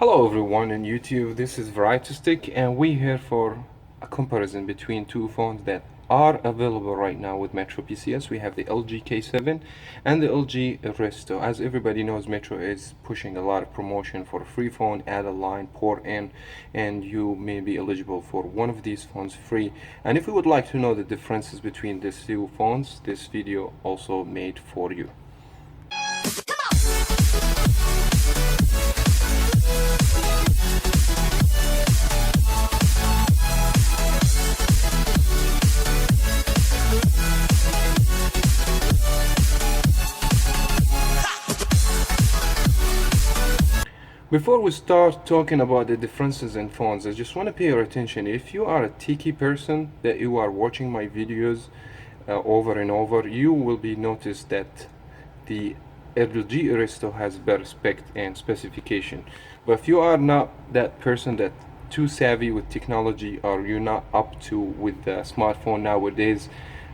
Hello everyone in YouTube, this is Varietystic and we're here for a comparison between two phones that are available right now with Metro PCS. We have the LG K7 and the LG Aristo. As everybody knows, Metro is pushing a lot of promotion for a free phone, add a line, port in, and you may be eligible for one of these phones free. And if you would like to know the differences between these two phones, this video also made for you. Before we start talking about the differences in phones, I just want to pay your attention. If you are a techie person that you are watching my videos over and over, you will be noticed that the LG Aristo has better spec and specification. But if you are not that person that too savvy with technology, or you're not up to with the smartphone nowadays,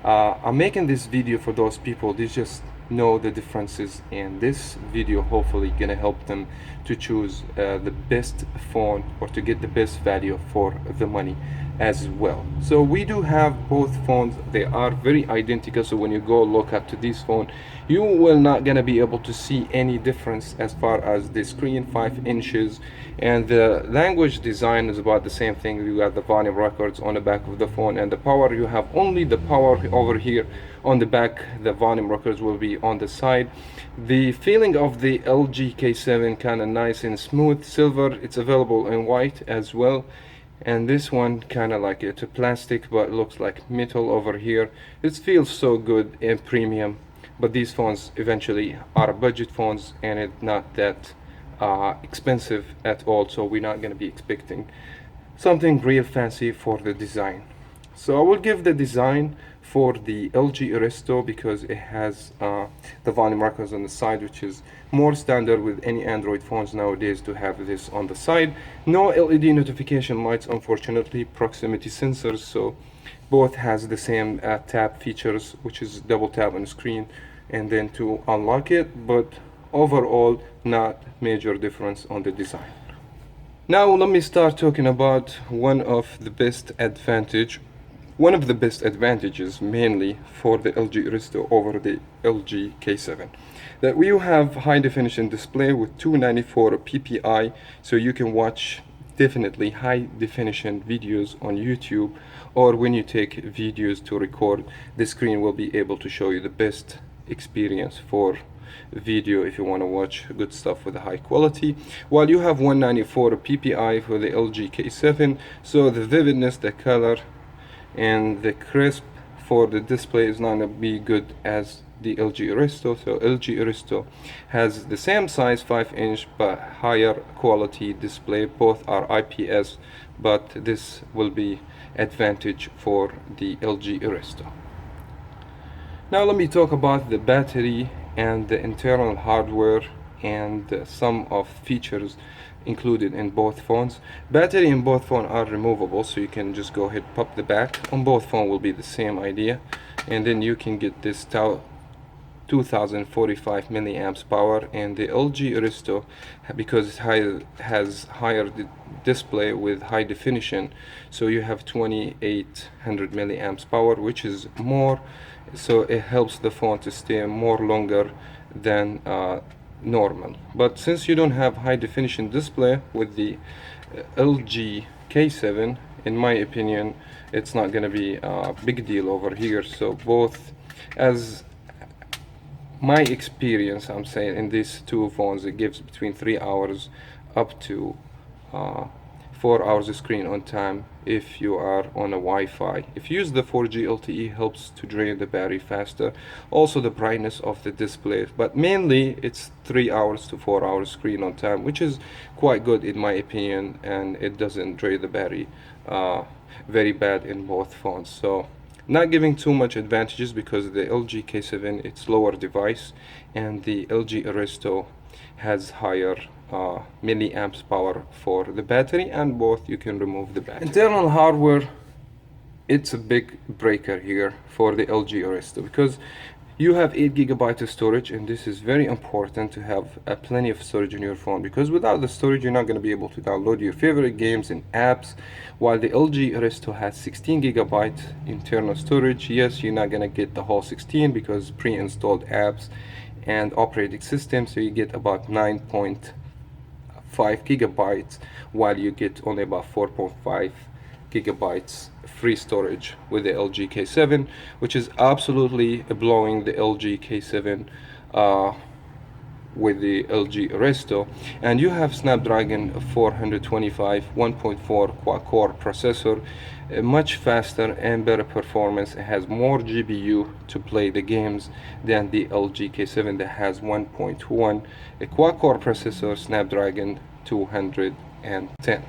I'm making this video for those people. They just know the differences, and this video hopefully gonna help them to choose the best phone or to get the best value for the money as well. So we do have both phones. They are very identical, so when you go look up to this phone, you will not gonna be able to see any difference as far as the screen, 5 inches, and the language design is about the same thing. You got the volume records on the back of the phone, and the power, you have only the power over here on the back. The volume records will be on the side. The feeling of the LG K7 kind of nice and smooth silver. It's available in white as well, and this one kind of like it's a plastic but looks like metal over here. It feels so good and premium, but these phones eventually are budget phones, and it's not that expensive at all, so we're not going to be expecting something real fancy for the design. So I will give the design for the LG Aristo because it has the volume markers on the side, which is more standard with any Android phones nowadays to have this on the side. No LED notification lights, unfortunately, proximity sensors, so both has the same tap features, which is double tap on the screen and then to unlock it, but overall not major difference on the design. Now let me start talking about one of the best advantages mainly for the LG Aristo over the LG K7, that we have high definition display with 294 ppi, so you can watch definitely high definition videos on YouTube, or when you take videos to record, the screen will be able to show you the best experience for video if you want to watch good stuff with a high quality, while you have 194 ppi for the LG K7. So the vividness, the color, and the crisp for the display is not going to be good as the LG Aristo. So LG Aristo has the same size, 5-inch, but higher quality display. Both are IPS, but this will be advantage for the LG Aristo. Now let me talk about the battery and the internal hardware and some of features included in both phones. Battery in both phones are removable, so you can just go ahead, pop the back. On both phones will be the same idea, and then you can get this 2045 milliamps power. And the LG Aristo, because it has higher display with high definition, so you have 2800 milliamps power, which is more, so it helps the phone to stay more longer than normal. But since you don't have high definition display with the LG K7, in my opinion, it's not going to be a big deal over here. So both, as my experience, I'm saying in these two phones, it gives between 3 hours up to 4 hours of screen on time if you are on a Wi-Fi. If you use the 4G LTE, helps to drain the battery faster, also the brightness of the display, but mainly it's 3 hours to 4 hours screen on time, which is quite good in my opinion, and it doesn't drain the battery very bad in both phones. So not giving too much advantages because the LG K7 it's lower device, and the LG Aristo has higher milliamps power for the battery, and both you can remove the battery. Internal hardware, it's a big breaker here for the LG Aristo because You have 8 gigabytes of storage, and this is very important to have plenty of storage in your phone, because without the storage you're not going to be able to download your favorite games and apps. While the LG Aristo has 16 gigabytes internal storage, yes, you're not going to get the whole 16 because pre-installed apps and operating system, so you get about 9.5 gigabytes, while you get only about 4.5 gigabytes free storage with the LG K7, which is absolutely blowing the LG K7 with the LG Aristo. And you have Snapdragon 425 1.4 quad-core processor, much faster and better performance. It has more GPU to play the games than the LG K7 that has 1.1 a quad-core processor, Snapdragon 210.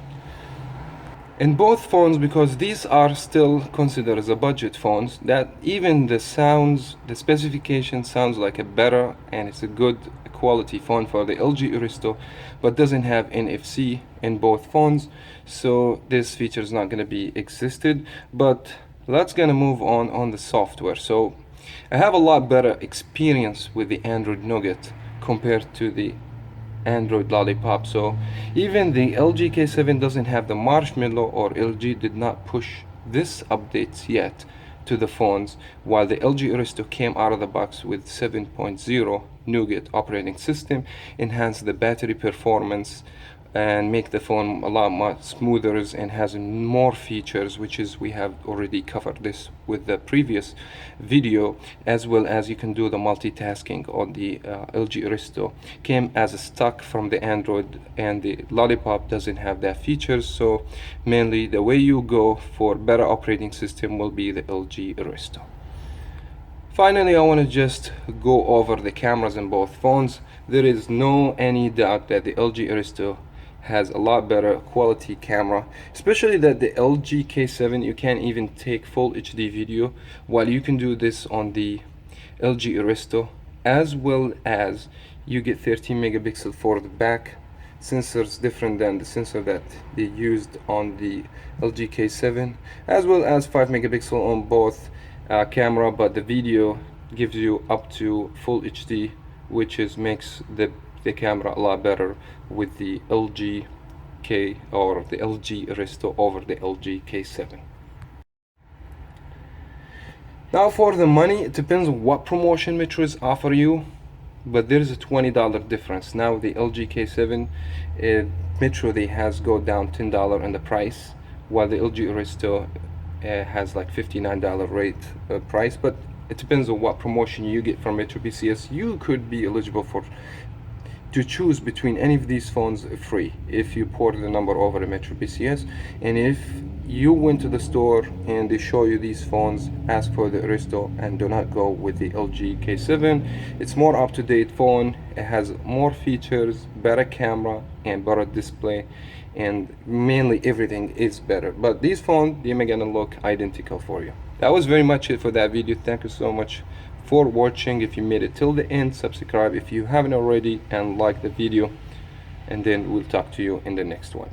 In both phones, because these are still considered as a budget phones, that even the sounds, the specification sounds like a better, and it's a good quality phone for the LG Aristo, but doesn't have NFC in both phones, so this feature is not going to be existed. But let's gonna move on the software. So I have a lot better experience with the Android Nougat compared to the Android Lollipop. So even the LG K7 doesn't have the Marshmallow, or LG did not push this updates yet to the phones, while the LG Aristo came out of the box with 7.0 Nougat operating system, enhance the battery performance and make the phone a lot more smoother, and has more features, which is we have already covered this with the previous video, as well as you can do the multitasking on the LG Aristo. Came as a stock from the Android, and the Lollipop doesn't have that feature. So mainly the way you go for better operating system will be the LG Aristo. Finally, I want to just go over the cameras in both phones. There is no any doubt that the LG Aristo has a lot better quality camera, especially that the LG K7 you can't even take full HD video, while you can do this on the LG Aristo, as well as you get 13 megapixel for the back sensors, different than the sensor that they used on the LG K7, as well as 5 megapixel on both camera, but the video gives you up to full HD, which is makes the camera a lot better with the LG K or the LG Aristo over the LG K7. Now for the money, it depends on what promotion metros offer you, but there's a $20 difference. Now the LG K7 metro, they has go down $10 in the price, while the LG Aristo has like $59 rate price. But it depends on what promotion you get from Metro PCS. You could be eligible for to choose between any of these phones free if you port the number over to Metro PCS. And if you went to the store and they show you these phones, ask for the Aristo and do not go with the LG K7. It's more up-to-date phone, it has more features, better camera and better display, and mainly everything is better. But these phones, they're gonna look identical for you. That was very much it for that video. Thank you so much for watching. If you made it till the end, subscribe if you haven't already, and like the video, and then we'll talk to you in the next one.